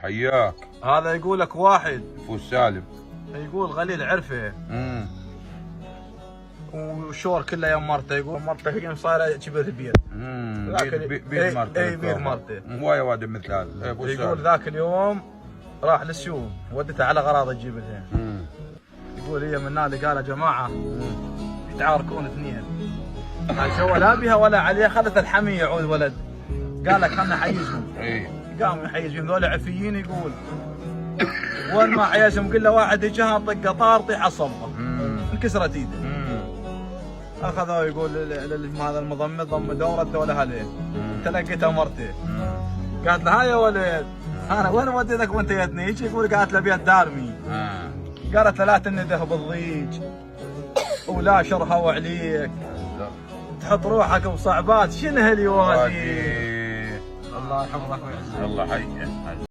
حياك. هذا يقول لك واحد فوز سالم يقول غليل عرفه وشور كله يا مرته، يقول مرته هي صايره كبر البيت. بيد مرته. اي بيد مرته. هوايه واد مثل هذا. يقول ذاك اليوم راح للسوق ودته على غراض تجيب لها. يقول هي من نادي قال يا جماعه يتعاركون اثنين، قال شو لا بها ولا عليها، خذت الحمي يعود ولد، قال لك خلنا نحيزهم. قام يحيز بهم ذول عفيين. يقول وين ما حيزهم قل له واحد يجيها طقه طار طيح الصبه انكسرت ايده. اخذوه يقول هذا المضمد ضم دورته ولا عليه. تلقيتها مرته قالت له ها يا ولد انا وين وديتك وانت يدني؟ يقول قالت له بيد دارمي. قالت له لا تنده بالضيج ولا شرها عليك تحط روحك بصعبات، شنو هاليوادي؟ الله يحفظك ويعزك. الله حي.